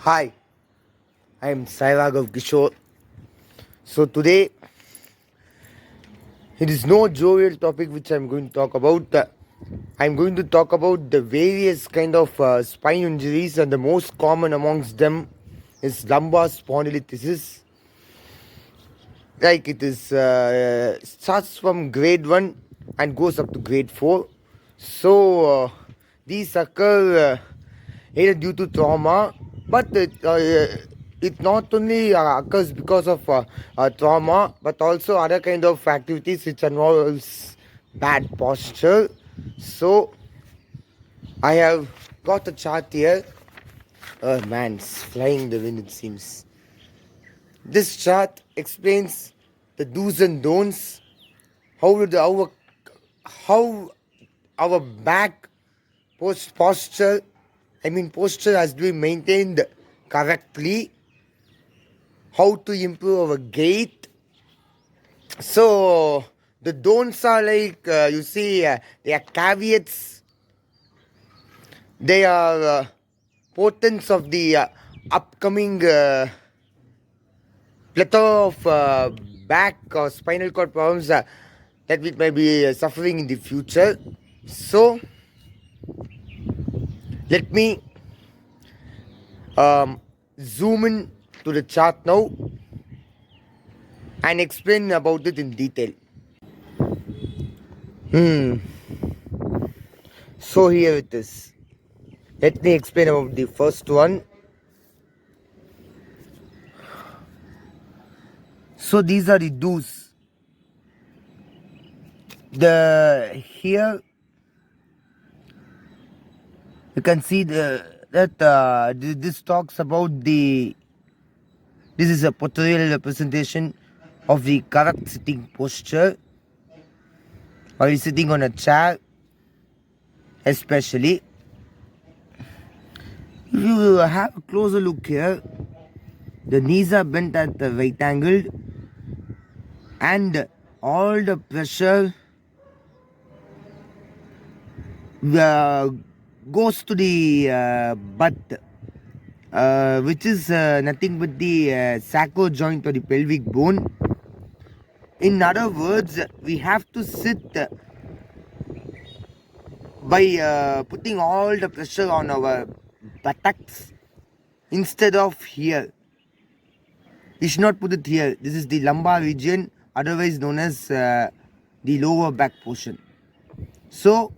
Hi, I am Sairagav Kishore. So today it is no jovial topic which I am going to talk about. I am going to talk about the various kind of spine injuries, and the most common amongst them is lumbar spondylolisthesis. Like it is starts from grade 1 and goes up to grade 4. So these occur either due to trauma, but it not only occurs because of trauma, but also other kind of activities which involves bad posture. So I have got a chart here. Oh man, it's flying in the wind, it seems. This chart explains the do's and don'ts, how our back posture, posture has to be maintained correctly, how to improve our gait. So the don'ts are like they are caveats, they are portents of the upcoming plethora of back or spinal cord problems that we may be suffering in the future. So let me zoom in to the chart now and explain about it in detail. So here it is. Let me explain about the first one. So these are the do's. The here you can see this talks about the. This is a pictorial representation of the correct sitting posture, or you're sitting on a chair, especially. If you have a closer look here, the knees are bent at the right angle, and all the pressure goes to the butt, which is nothing but the sacro joint or the pelvic bone. In other words, we have to sit by putting all the pressure on our buttocks instead of here. We should not put it here. This is the lumbar region, otherwise known as the lower back portion. So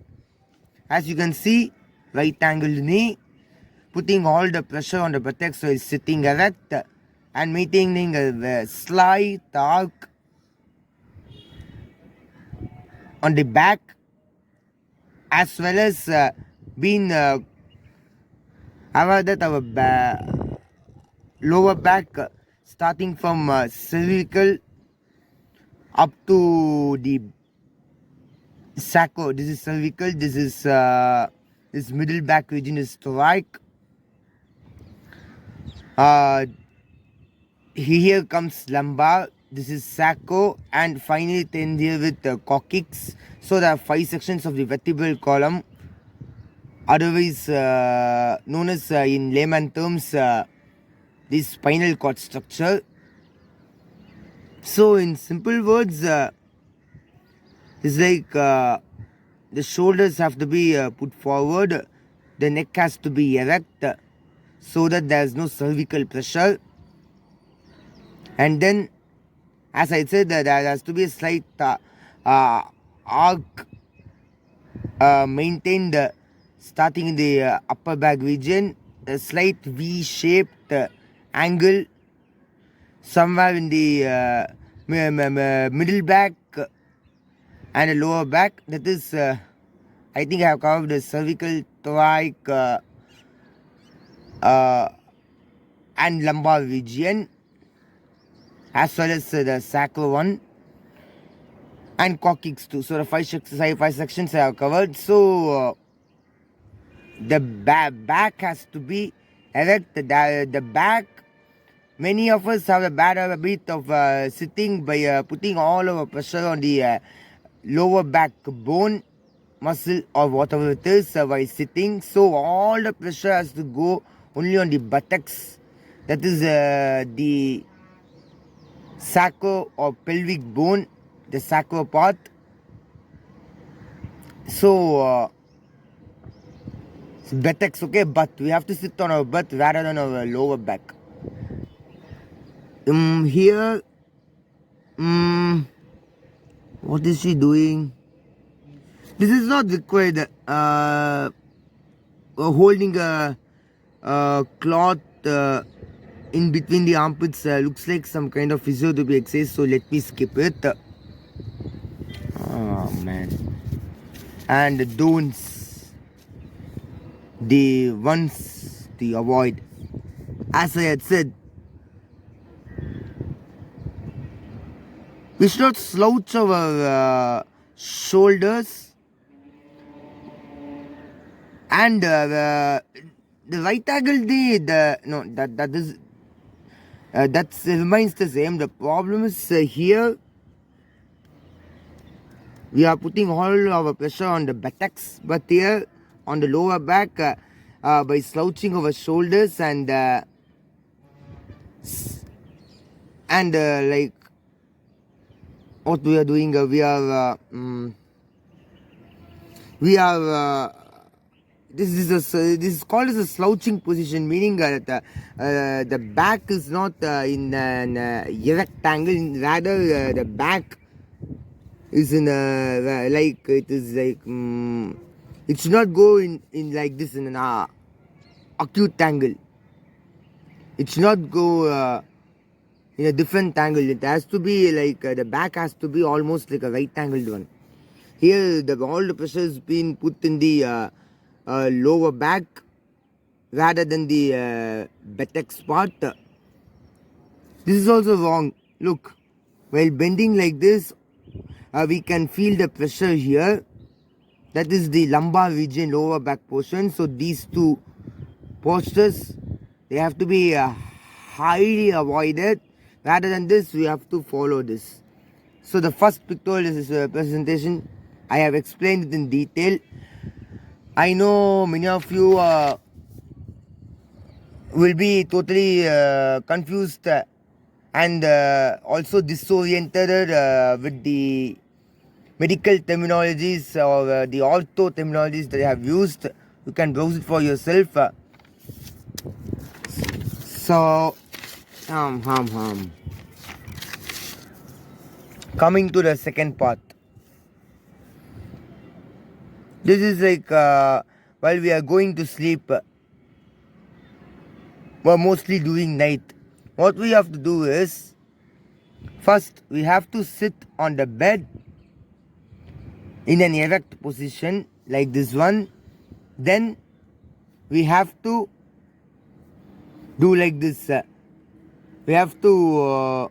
as you can see, right angled knee, putting all the pressure on the buttocks while sitting erect and maintaining a slight arc on the back, as well as being aware that our lower back starting from cervical up to the sacro. This is cervical, this is this middle back region is thoracic. Here comes lumbar, this is sacro, and finally it ends here with coccyx. So there are 5 sections of the vertebral column, otherwise known as in layman terms the spinal cord structure. So in simple words, it's like the shoulders have to be put forward, the neck has to be erect so that there is no cervical pressure, and then as I said, there has to be a slight arc maintained starting in the upper back region, a slight V-shaped angle somewhere in the middle back and a lower back. That is, I think I have covered the cervical, thoracic and lumbar region, as well as the sacral one and coccyx too. So the 5 sections I have covered. So the back has to be erect. The back, many of us have a bad habit of sitting by putting all our pressure on the lower back bone, muscle, or whatever it is while sitting. So all the pressure has to go only on the buttocks. That is the sacro or pelvic bone, the sacro part. So buttocks, okay, but we have to sit on our butt rather than our lower back. Here, what is she doing? This is not required. Holding a cloth in between the armpits looks like some kind of physiotherapy exercise, so let me skip it. Oh man. And the don'ts, the ones to avoid. As I had said, we should not slouch our shoulders, and the right angle, that remains the same. The problem is here we are putting all our pressure on the buttocks, but here on the lower back by slouching our shoulders and like what we are doing, this is called as a slouching position, meaning that the back is not in an erect angle, rather the back is in a it should not go in like this in an acute angle. It should not go in a different angle. It has to be like the back has to be almost like a right angled one. Here all the pressure is being put in the lower back rather than the buttocks part. This is also wrong. Look, while bending like this, we can feel the pressure here. That is the lumbar region, lower back portion. So these two postures, they have to be highly avoided. Rather than this, we have to follow this. So the first pictorial is presentation. I have explained it in detail. I know many of you will be totally confused and also disoriented with the medical terminologies or the ortho terminologies that I have used. You can browse it for yourself. So, coming to the second part. This is like while we are going to sleep, we're mostly doing night. What we have to do is, first we have to sit on the bed in an erect position like this one. Then we have to do like this. We have to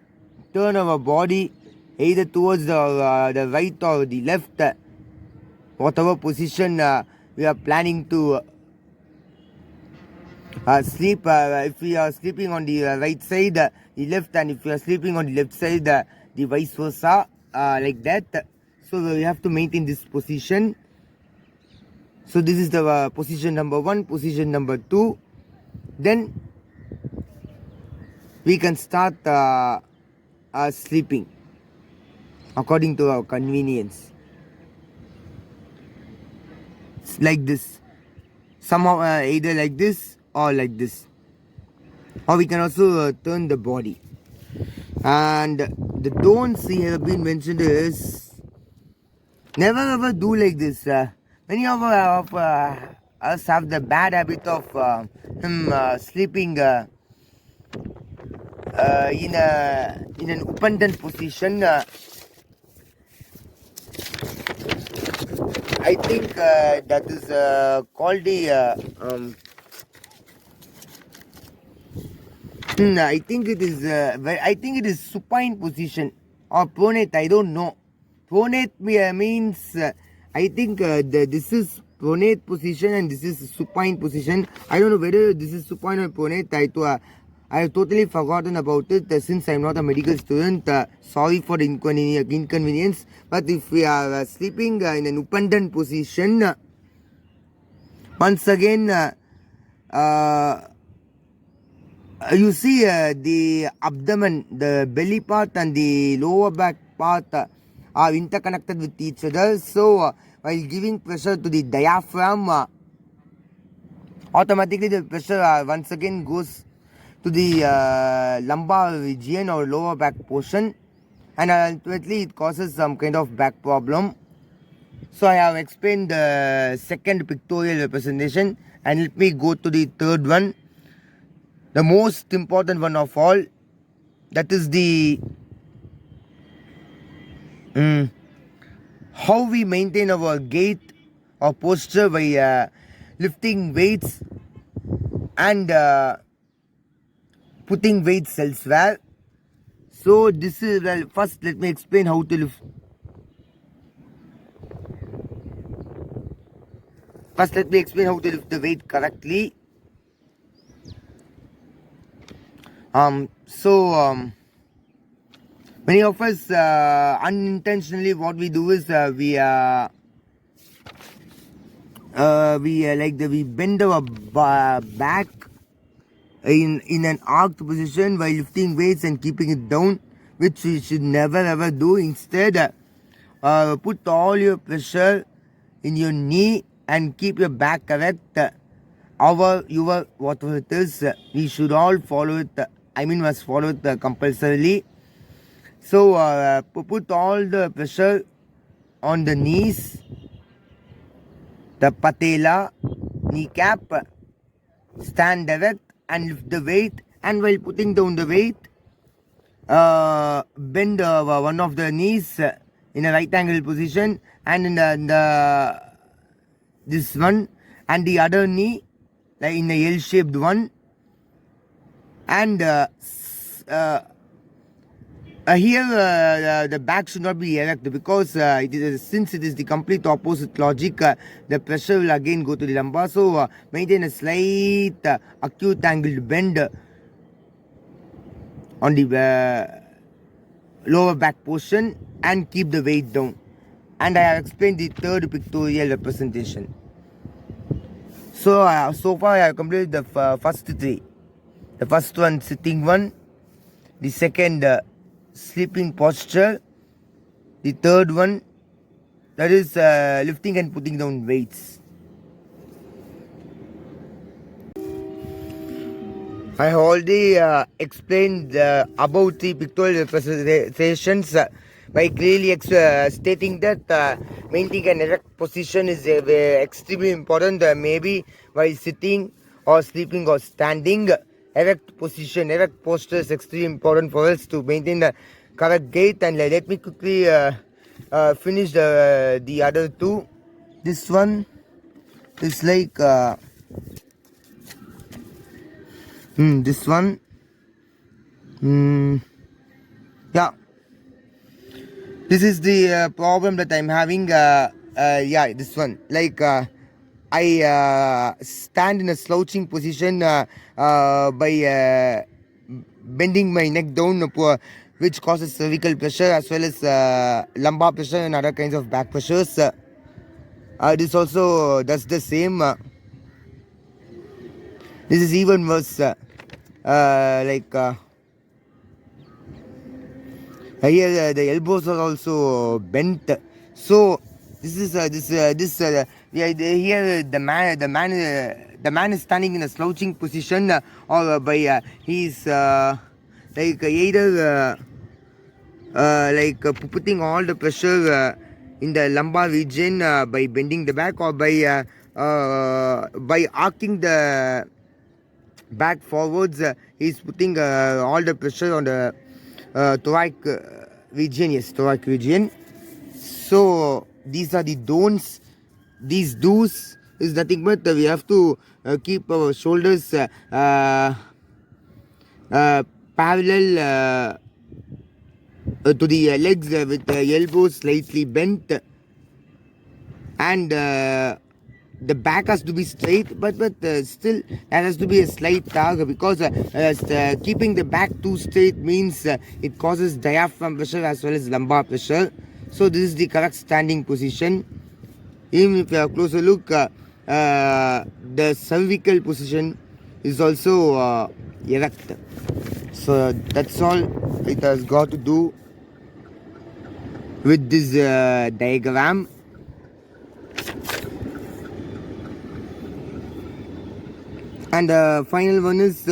turn our body either towards the right or the left, whatever position we are planning to sleep. If we are sleeping on the right side, the left, and if we are sleeping on the left side, the vice versa, like that. So we have to maintain this position. So this is the position number 1, position number 2. Then we can start sleeping according to our convenience. It's like this. Somehow either like this or like this. Or we can also turn the body. And the don'ts here have been mentioned is never ever do like this. Many of us have the bad habit of sleeping in an open position. I think that is called the I think it is supine position or pronate. I don't know. Pronate means I think this is pronate position and this is supine position. I don't know whether this is supine or pronate. I have totally forgotten about it since I am not a medical student. Sorry for the inconvenience. But if we are sleeping in an open position, once again You see the abdomen, the belly part and the lower back part are interconnected with each other. So while giving pressure to the diaphragm, automatically the pressure once again goes to the lumbar region or lower back portion, and ultimately it causes some kind of back problem. So I have explained the second pictorial representation, and let me go to the third one, the most important one of all. That is the how we maintain our gait or posture by lifting weights and putting weights elsewhere. So this is, well, first let me explain how to lift. First let me explain how to lift the weight correctly. Many of us unintentionally what we do is we bend our back in an arched position while lifting weights and keeping it down, which we should never ever do. Instead, put all your pressure in your knee and keep your back correct. Your whatever it is, we should all follow it. Must follow it compulsorily. So put all the pressure on the knees, the patella, kneecap, stand erect and lift the weight. And while putting down the weight, bend one of the knees in a right angle position, and in this one, and the other knee like in a L-shaped one, and here the back should not be erect, because since it is the complete opposite logic, the pressure will again go to the lumbar. So maintain a slight acute angled bend on the lower back portion and keep the weight down. And I have explained the third pictorial representation. So so far I have completed the first three. The first one, sitting one. The second, sleeping posture. The third one, that is lifting and putting down weights. I have already explained about the pictorial representations by clearly stating that maintaining an erect position is extremely important, maybe while sitting or sleeping or standing. Erect position, erect posture is extremely important for us to maintain the correct gait. And let me quickly finish the other two. This one is like this one. Yeah, this is the problem that I'm having. Yeah, this one, like I stand in a slouching position by bending my neck down, which causes cervical pressure as well as lumbar pressure and other kinds of back pressures. This also does the same. This is even worse. Here the elbows are also bent. So this is here the man is standing in a slouching position, or by he's like either putting all the pressure in the lumbar region by bending the back, or by arcing the back forwards. He's putting all the pressure on the thoracic region. Yes, thoracic region. So these are the don'ts. These do's is nothing but we have to keep our shoulders parallel to the legs with the elbows slightly bent, and the back has to be straight, but still there has to be a slight tug, because keeping the back too straight means it causes diaphragm pressure as well as lumbar pressure. So this is the correct standing position. Even if you have a closer look, the cervical position is also erect. So that's all it has got to do with this diagram. And the final one is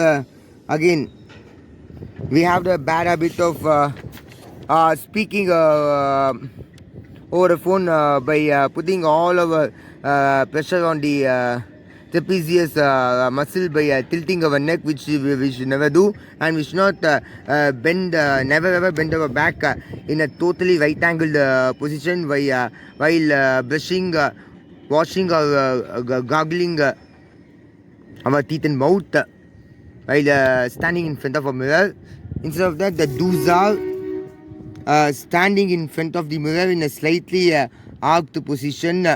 again, we have the bad habit of speaking over the phone by putting all our pressure on the trapezius muscle by tilting our neck, which we should never do, and we should not bend, never ever bend our back in a totally right angled position while brushing, washing or gargling our teeth and mouth while standing in front of a mirror. Instead of that, the do's are standing in front of the mirror in a slightly arched position,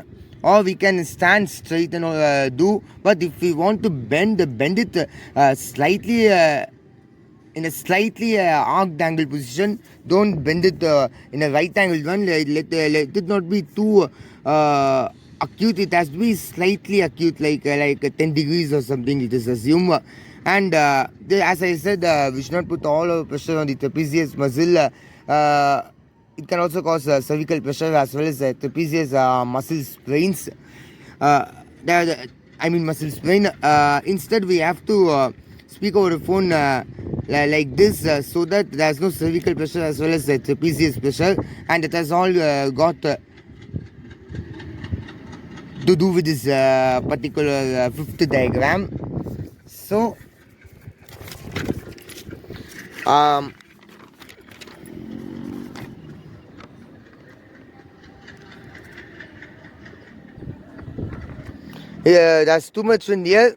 or we can stand straight and do. But if we want to bend it slightly in a slightly arched angle position. Don't bend it in a right angled one. Let it not be too acute. It has to be slightly acute, like 10 degrees or something, it is assumed. And as I said, we should not put all our pressure on the trapezius muscle. It can also cause cervical pressure as well as trapezius muscle sprains. Muscle sprain. Instead, we have to speak over the phone like this so that there is no cervical pressure as well as trapezius pressure, and it has all got to do with this particular fifth diagram. So yeah, that's too much in here.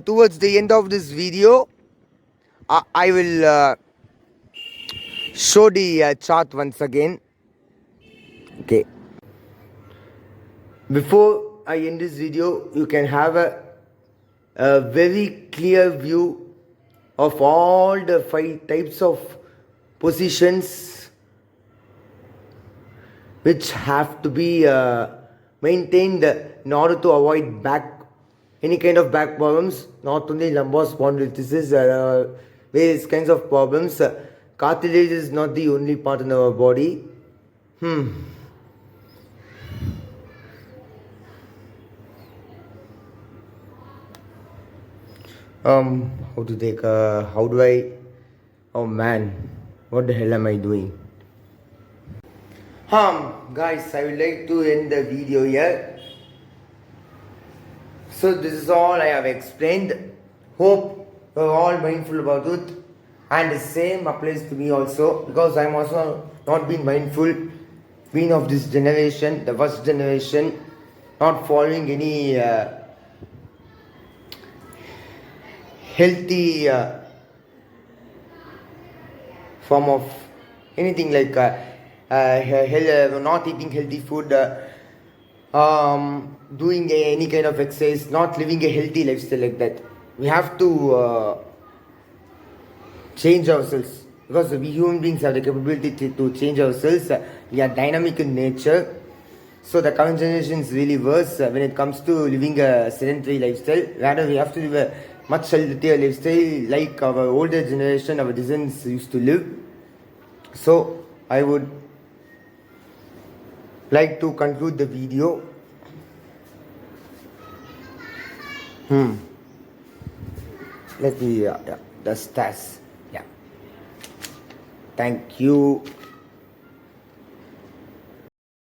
Towards the end of this video, I will show the chart once again. Okay. Before I end this video, you can have a very clear view of all the 5 types of positions which have to be maintained in order to avoid any kind of back problems, not only lumbar spondylolisthesis, various kinds of problems. Cartilage is not the only part in our body. Oh man, what the hell am I doing? Guys, I would like to end the video here. So this is all I have explained. Hope you're all mindful about it, and the same applies to me also, because I'm also not being mindful, being of this generation, the first generation, not following any healthy form of anything like not eating healthy food, doing any kind of exercise, not living a healthy lifestyle like that. We have to change ourselves, because we human beings have the capability to change ourselves. We are dynamic in nature. So the current generation is really worse when it comes to living a sedentary lifestyle. Rather, we have to live a much healthier lifestyle like our older generation, our descendants used to live. So I would like to conclude the video. Let me the stats. Yeah. Thank you.